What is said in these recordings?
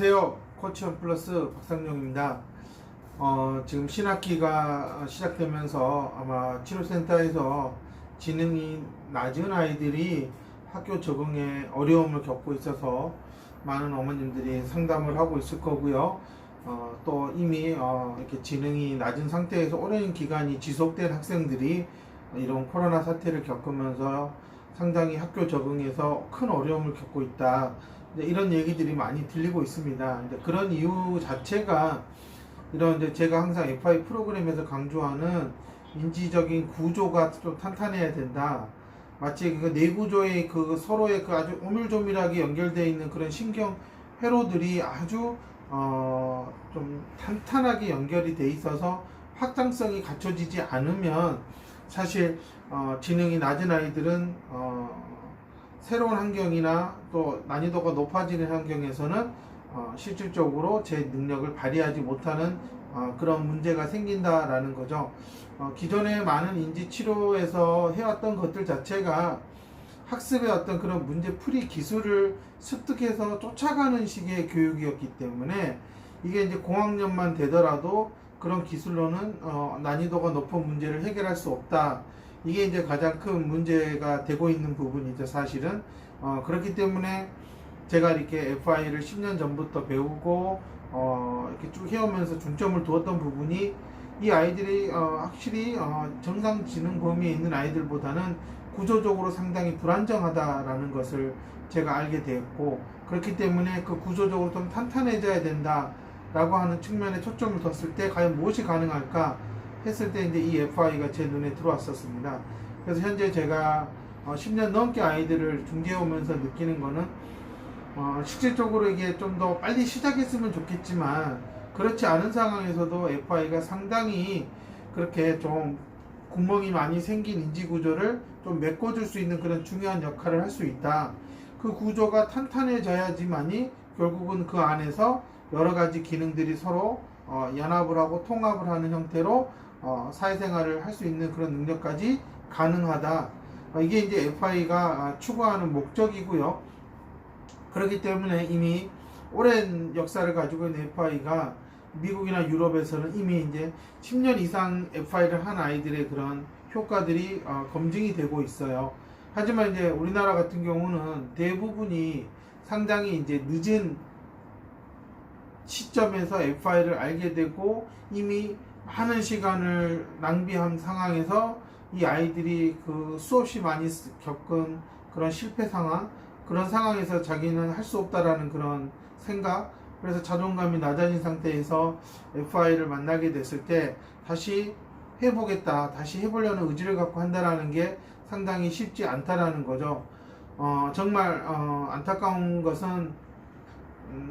안녕하세요. 코치원 플러스 박상용입니다. 지금 신학기가 시작되면서 아마 치료센터에서 지능이 낮은 아이들이 학교 적응에 어려움을 겪고 있어서 많은 어머님들이 상담을 하고 있을 거고요. 또 이미 이렇게 지능이 낮은 상태에서 오랜 기간이 지속된 학생들이 이런 코로나 사태를 겪으면서 상당히 학교 적응에서 큰 어려움을 겪고 있다. 이런 얘기들이 많이 들리고 있습니다. 그런 이유 자체가 이런 제가 항상 FI 프로그램에서 강조하는 인지적인 구조가 좀 탄탄해야 된다. 마치 그 뇌구조의 그 서로의 그 아주 오밀조밀하게 연결되어 있는 그런 신경 회로들이 아주 좀 탄탄하게 연결이 돼 있어서 확장성이 갖춰지지 않으면 사실 지능이 낮은 아이들은 새로운 환경이나 또 난이도가 높아지는 환경에서는 실질적으로 제 능력을 발휘하지 못하는 그런 문제가 생긴다라는 거죠. 기존에 많은 인지치료에서 해왔던 것들 자체가 학습의 어떤 그런 문제풀이 기술을 습득해서 쫓아가는 식의 교육이었기 때문에 이게 이제 공학년만 되더라도 그런 기술로는 난이도가 높은 문제를 해결할 수 없다. 이게 이제 가장 큰 문제가 되고 있는 부분이죠, 사실은. 그렇기 때문에 제가 이렇게 FI를 10년 전부터 배우고 이렇게 쭉 해오면서 중점을 두었던 부분이 이 아이들이 확실히 정상 지능 범위에 있는 아이들보다는 구조적으로 상당히 불안정하다라는 것을 제가 알게 되었고, 그렇기 때문에 그 구조적으로 좀 탄탄해져야 된다라고 하는 측면에 초점을 뒀을 때 과연 무엇이 가능할까 했을 때 이제 이 FI가 제 눈에 들어왔었습니다. 그래서 현재 제가 10년 넘게 아이들을 중재해오면서 느끼는 거는 실질적으로 이게 좀 더 빨리 시작했으면 좋겠지만 그렇지 않은 상황에서도 FI가 상당히 그렇게 좀 구멍이 많이 생긴 인지구조를 좀 메꿔줄 수 있는 그런 중요한 역할을 할 수 있다. 그 구조가 탄탄해져야지만이 결국은 그 안에서 여러 가지 기능들이 서로 연합을 하고 통합을 하는 형태로 사회생활을 할 수 있는 그런 능력까지 가능하다. 이게 이제 FI가 추구하는 목적이고요. 그렇기 때문에 이미 오랜 역사를 가지고 있는 FI가 미국이나 유럽에서는 이미 이제 10년 이상 FI를 한 아이들의 그런 효과들이 검증이 되고 있어요. 하지만 이제 우리나라 같은 경우는 대부분이 상당히 이제 늦은 시점에서 FI를 알게 되고 이미 많은 시간을 낭비한 상황에서 이 아이들이 그 수없이 많이 겪은 그런 실패 상황, 그런 상황에서 자기는 할 수 없다라는 그런 생각, 그래서 자존감이 낮아진 상태에서 FI를 만나게 됐을 때 다시 해보겠다, 다시 해보려는 의지를 갖고 한다라는 게 상당히 쉽지 않다라는 거죠. 정말 안타까운 것은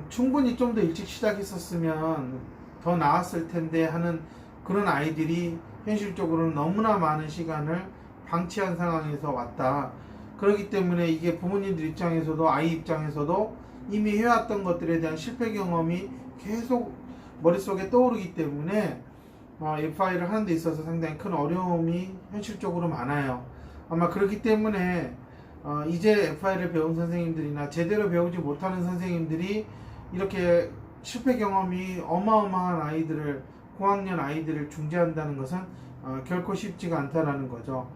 충분히 좀 더 일찍 시작했었으면 더 나았을 텐데 하는 그런 아이들이 현실적으로는 너무나 많은 시간을 방치한 상황에서 왔다. 그렇기 때문에 이게 부모님들 입장에서도 아이 입장에서도 이미 해왔던 것들에 대한 실패 경험이 계속 머릿속에 떠오르기 때문에 FI를 하는 데 있어서 상당히 큰 어려움이 현실적으로 많아요. 아마 그렇기 때문에 이제 FI를 배운 선생님들이나 제대로 배우지 못하는 선생님들이 이렇게 실패 경험이 어마어마한 아이들을, 고학년 아이들을 중재한다는 것은 결코 쉽지가 않다라는 거죠.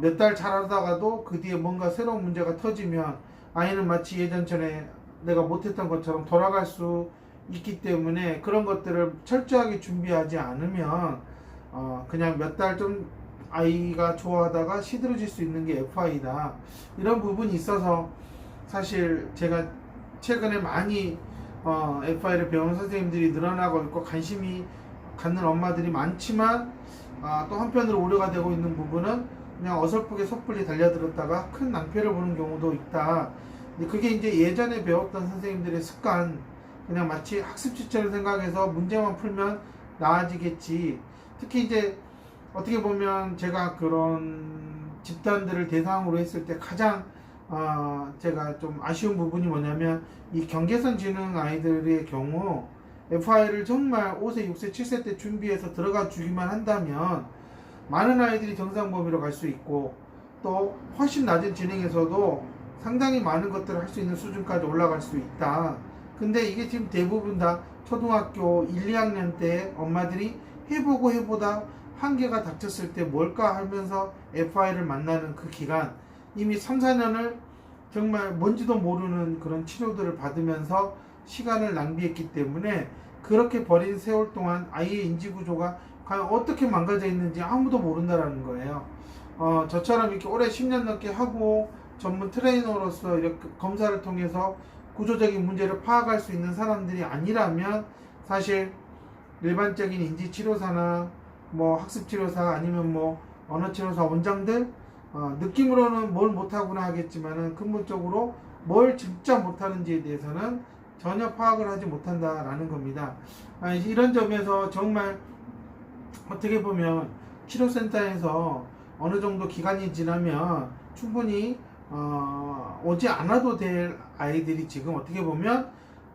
몇 달 잘하다가도 그 뒤에 뭔가 새로운 문제가 터지면 아이는 마치 예전처럼 내가 못했던 것처럼 돌아갈 수 있기 때문에 그런 것들을 철저하게 준비하지 않으면 그냥 몇 달 좀 아이가 좋아하다가 시들어질 수 있는 게 FI다. 이런 부분이 있어서 사실 제가 최근에 많이 FI를 배우는 선생님들이 늘어나고 있고 관심이 갖는 엄마들이 많지만 또 한편으로 우려가 되고 있는 부분은 그냥 어설프게 섣불리 달려들었다가 큰 낭패를 보는 경우도 있다. 근데 그게 이제 예전에 배웠던 선생님들의 습관, 그냥 마치 학습지처럼 생각해서 문제만 풀면 나아지겠지. 특히 이제 어떻게 보면 제가 그런 집단들을 대상으로 했을 때 가장 제가 좀 아쉬운 부분이 뭐냐면 이 경계선 지능 아이들의 경우 FI를 정말 5세, 6세, 7세 때 준비해서 들어가 주기만 한다면 많은 아이들이 정상 범위로 갈 수 있고 또 훨씬 낮은 지능에서도 상당히 많은 것들을 할 수 있는 수준까지 올라갈 수 있다. 근데 이게 지금 대부분 다 초등학교 1, 2학년 때 엄마들이 해보고 해보다 한계가 닥쳤을 때 뭘까 하면서 FI를 만나는 그 기간, 이미 3, 4년을 정말 뭔지도 모르는 그런 치료들을 받으면서 시간을 낭비했기 때문에 그렇게 버린 세월 동안 아이의 인지구조가 과연 어떻게 망가져 있는지 아무도 모른다라는 거예요. 저처럼 이렇게 오래 10년 넘게 하고 전문 트레이너로서 이렇게 검사를 통해서 구조적인 문제를 파악할 수 있는 사람들이 아니라면 사실 일반적인 인지치료사나 뭐 학습치료사 아니면 뭐 언어치료사 원장들 느낌으로는 뭘 못하구나 하겠지만은 근본적으로 뭘 진짜 못하는지에 대해서는 전혀 파악을 하지 못한다라는 겁니다. 이런 점에서 정말 어떻게 보면 치료센터에서 어느 정도 기간이 지나면 충분히 오지 않아도 될 아이들이 지금 어떻게 보면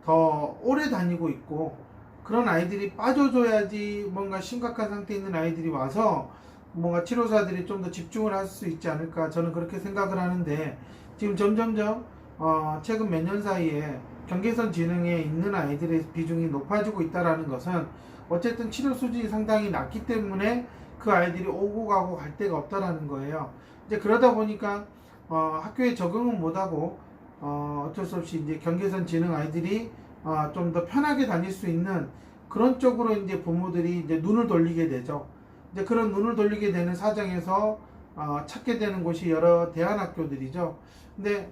더 오래 다니고 있고, 그런 아이들이 빠져줘야지 뭔가 심각한 상태에 있는 아이들이 와서 뭔가 치료사들이 좀 더 집중을 할 수 있지 않을까, 저는 그렇게 생각을 하는데, 지금 점점점 최근 몇 년 사이에 경계선 지능에 있는 아이들의 비중이 높아지고 있다는 것은 어쨌든 치료 수준이 상당히 낮기 때문에 그 아이들이 오고 가고 갈 데가 없다라는 거예요. 이제 그러다 보니까 학교에 적응은 못하고 어쩔 수 없이 이제 경계선 지능 아이들이 좀 더 편하게 다닐 수 있는 그런 쪽으로 이제 부모들이 이제 눈을 돌리게 되죠. 이제 그런 눈을 돌리게 되는 사정에서 찾게 되는 곳이 여러 대안학교들이죠. 근데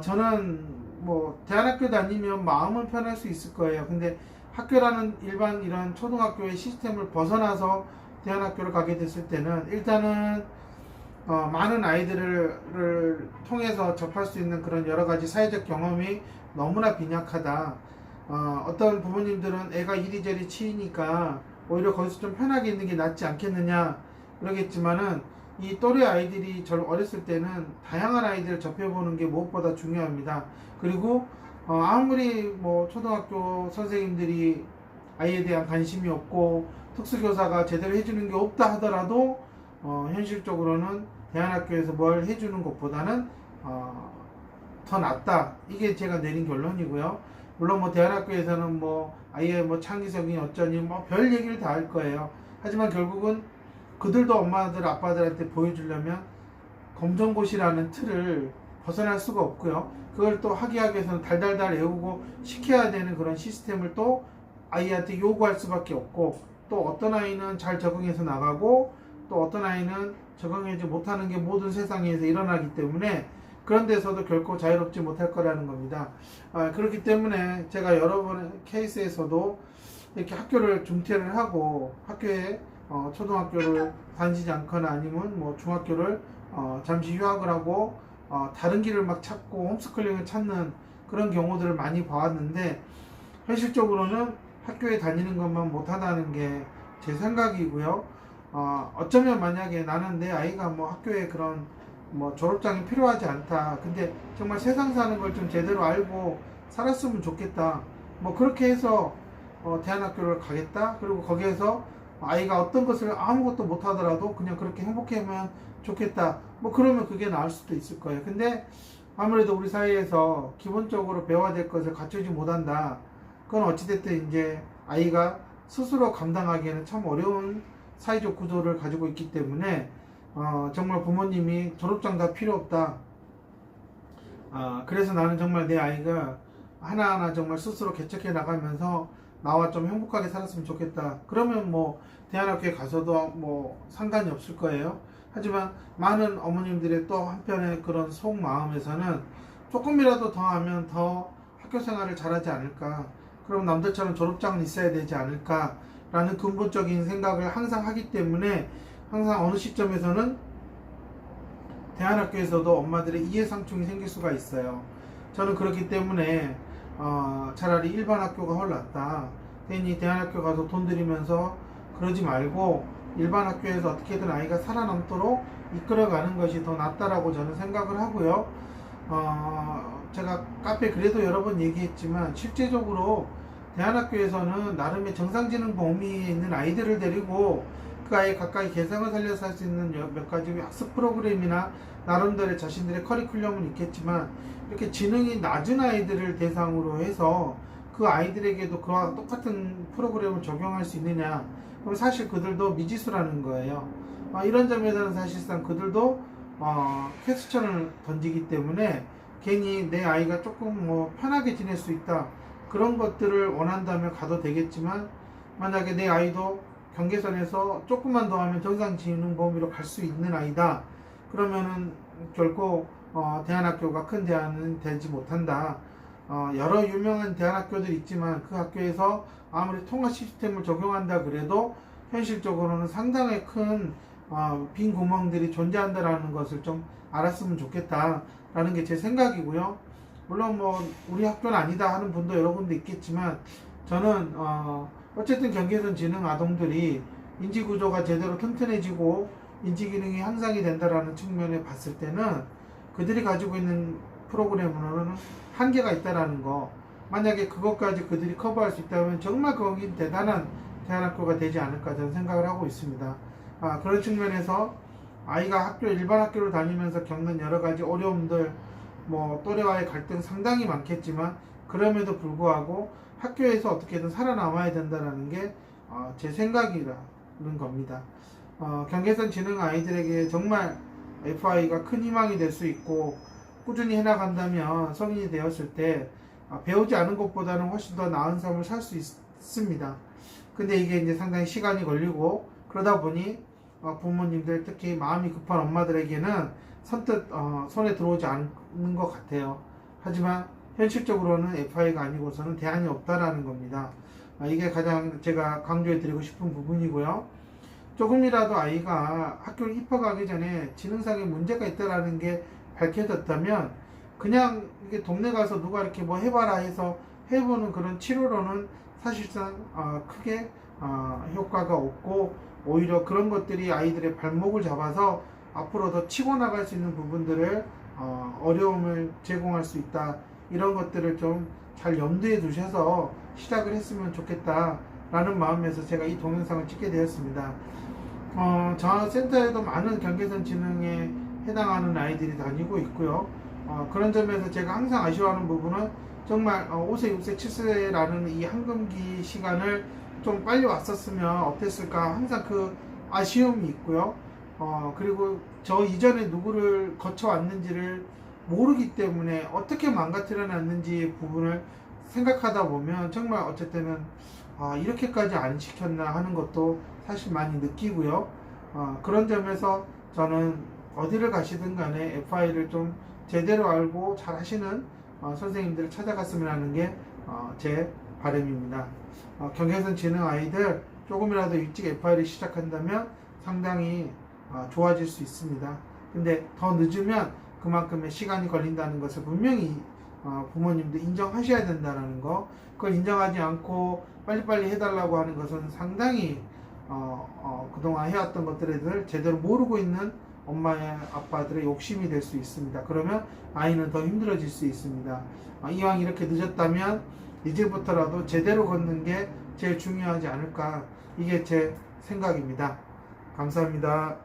저는 뭐 대안학교 다니면 마음은 편할 수 있을 거예요. 근데 학교라는 일반 이런 초등학교의 시스템을 벗어나서 대안학교를 가게 됐을 때는 일단은 많은 아이들을 통해서 접할 수 있는 그런 여러 가지 사회적 경험이 너무나 빈약하다. 어떤 부모님들은 애가 이리저리 치이니까 오히려 거기서 좀 편하게 있는 게 낫지 않겠느냐 그러겠지만은, 이 또래 아이들이 어렸을 때는 다양한 아이들을 접해보는 게 무엇보다 중요합니다. 그리고 아무리 뭐 초등학교 선생님들이 아이에 대한 관심이 없고 특수교사가 제대로 해주는 게 없다 하더라도 현실적으로는 대안학교에서 뭘 해주는 것보다는 더 낫다. 이게 제가 내린 결론이고요. 물론 뭐 대안학교에서는 뭐 아이의 뭐 창의성이 어쩌니 뭐 별 얘기를 다 할 거예요. 하지만 결국은 그들도 엄마들 아빠들한테 보여주려면 검정고시라는 틀을 벗어날 수가 없고요. 그걸 또 하기 위해서는 달달달 외우고 시켜야 되는 그런 시스템을 또 아이한테 요구할 수밖에 없고, 또 어떤 아이는 잘 적응해서 나가고 또 어떤 아이는 적응하지 못하는 게 모든 세상에서 일어나기 때문에 그런 데서도 결코 자유롭지 못할 거라는 겁니다. 그렇기 때문에 제가 여러 번 케이스에서도 이렇게 학교를 중퇴를 하고 학교에 초등학교를 다니지 않거나 아니면 뭐 중학교를 잠시 휴학을 하고 다른 길을 막 찾고 홈스쿨링을 찾는 그런 경우들을 많이 봐왔는데, 현실적으로는 학교에 다니는 것만 못하다는 게 제 생각이고요. 어쩌면 만약에 나는 내 아이가 뭐 학교에 그런 뭐 졸업장이 필요하지 않다, 근데 정말 세상 사는 걸 좀 제대로 알고 살았으면 좋겠다, 뭐 그렇게 해서 대안학교를 가겠다, 그리고 거기에서 아이가 어떤 것을 아무것도 못하더라도 그냥 그렇게 행복하면 좋겠다, 뭐 그러면 그게 나을 수도 있을 거예요. 근데 아무래도 우리 사회에서 기본적으로 배워야 될 것을 갖추지 못한다, 그건 어찌됐든 이제 아이가 스스로 감당하기에는 참 어려운 사회적 구조를 가지고 있기 때문에 정말 부모님이 졸업장 다 필요 없다, 그래서 나는 정말 내 아이가 하나하나 정말 스스로 개척해 나가면서 나와 좀 행복하게 살았으면 좋겠다, 그러면 뭐 대안학교에 가서도 뭐 상관이 없을 거예요. 하지만 많은 어머님들의 또 한편의 그런 속마음에서는 조금이라도 더 하면 더 학교 생활을 잘하지 않을까, 그럼 남들처럼 졸업장은 있어야 되지 않을까 라는 근본적인 생각을 항상 하기 때문에 항상 어느 시점에서는 대안학교에서도 엄마들의 이해상충이 생길 수가 있어요. 저는 그렇기 때문에 차라리 일반 학교가 훨 낫다, 괜히 대안학교 가서 돈 들이면서 그러지 말고 일반 학교에서 어떻게든 아이가 살아남도록 이끌어가는 것이 더 낫다라고 저는 생각을 하고요. 제가 카페 그래도 여러 번 얘기했지만 실제적으로 대안학교에서는 나름의 정상지능 범위에 있는 아이들을 데리고 그 아이 가까이 개성을 살려서 할 수 있는 몇 가지 학습 프로그램이나 나름대로 자신들의 커리큘럼은 있겠지만, 이렇게 지능이 낮은 아이들을 대상으로 해서 그 아이들에게도 그와 똑같은 프로그램을 적용할 수 있느냐? 그럼 사실 그들도 미지수라는 거예요. 이런 점에서는 사실상 그들도 퀘스천을 던지기 때문에 괜히 내 아이가 조금 뭐 편하게 지낼 수 있다, 그런 것들을 원한다면 가도 되겠지만, 만약에 내 아이도 경계선에서 조금만 더 하면 정상지능범위로 갈 수 있는 아이다, 그러면은 결코 대안학교가 큰 대안은 되지 못한다. 여러 유명한 대안학교들이 있지만 그 학교에서 아무리 통합 시스템을 적용한다 그래도 현실적으로는 상당히 큰 빈 구멍들이 존재한다라는 것을 좀 알았으면 좋겠다라는 게 제 생각이고요. 물론 뭐 우리 학교는 아니다 하는 분도 여러 군데 있겠지만, 저는 어쨌든 경계선 지능 아동들이 인지 구조가 제대로 튼튼해지고 인지 기능이 향상이 된다라는 측면에 봤을 때는 그들이 가지고 있는 프로그램으로는 한계가 있다라는 거, 만약에 그것까지 그들이 커버할 수 있다면 정말 거기 대단한 대안학교가 되지 않을까 저는 생각을 하고 있습니다. 그런 측면에서 아이가 일반 학교를 다니면서 겪는 여러 가지 어려움들, 뭐 또래와의 갈등 상당히 많겠지만 그럼에도 불구하고 학교에서 어떻게든 살아남아야 된다는 게 제 생각이라는 겁니다. 경계선 지능 아이들에게 정말 FI가 큰 희망이 될 수 있고, 꾸준히 해나간다면 성인이 되었을 때 배우지 않은 것보다는 훨씬 더 나은 삶을 살 수 있습니다. 근데 이게 이제 상당히 시간이 걸리고, 그러다 보니 부모님들, 특히 마음이 급한 엄마들에게는 선뜻 손에 들어오지 않는 것 같아요. 하지만 현실적으로는 FI가 아니고서는 대안이 없다라는 겁니다. 이게 가장 제가 강조해 드리고 싶은 부분이고요. 조금이라도 아이가 학교를 입학하기 전에 지능상의 문제가 있다라는 게 밝혀졌다면 그냥 이게 동네 가서 누가 이렇게 뭐 해봐라 해서 해보는 그런 치료로는 사실상 크게 효과가 없고, 오히려 그런 것들이 아이들의 발목을 잡아서 앞으로 더 치고 나갈 수 있는 부분들을 어려움을 제공할 수 있다, 이런 것들을 좀 잘 염두에 두셔서 시작을 했으면 좋겠다 라는 마음에서 제가 이 동영상을 찍게 되었습니다. 장학센터에도 많은 경계선 지능에 해당하는 아이들이 다니고 있고요. 그런 점에서 제가 항상 아쉬워하는 부분은 정말 5세, 6세, 7세라는 이 황금기 시간을 좀 빨리 왔었으면 어땠을까, 항상 그 아쉬움이 있고요. 그리고 저 이전에 누구를 거쳐왔는지를 모르기 때문에 어떻게 망가뜨려 놨는지 부분을 생각하다 보면 정말 어쨌든 이렇게까지 안 시켰나 하는 것도 사실 많이 느끼고요. 그런 점에서 저는 어디를 가시든 간에 FI를 좀 제대로 알고 잘 하시는 선생님들을 찾아갔으면 하는 게 제 바람입니다. 경계선 지능 아이들 조금이라도 일찍 FI를 시작한다면 상당히 좋아질 수 있습니다. 근데 더 늦으면 그만큼의 시간이 걸린다는 것을 분명히 부모님도 인정하셔야 된다는 거, 그걸 인정하지 않고 빨리빨리 해달라고 하는 것은 상당히 그동안 해왔던 것들을 제대로 모르고 있는 엄마의 아빠들의 욕심이 될 수 있습니다. 그러면 아이는 더 힘들어질 수 있습니다. 이왕 이렇게 늦었다면 이제부터라도 제대로 걷는 게 제일 중요하지 않을까, 이게 제 생각입니다. 감사합니다.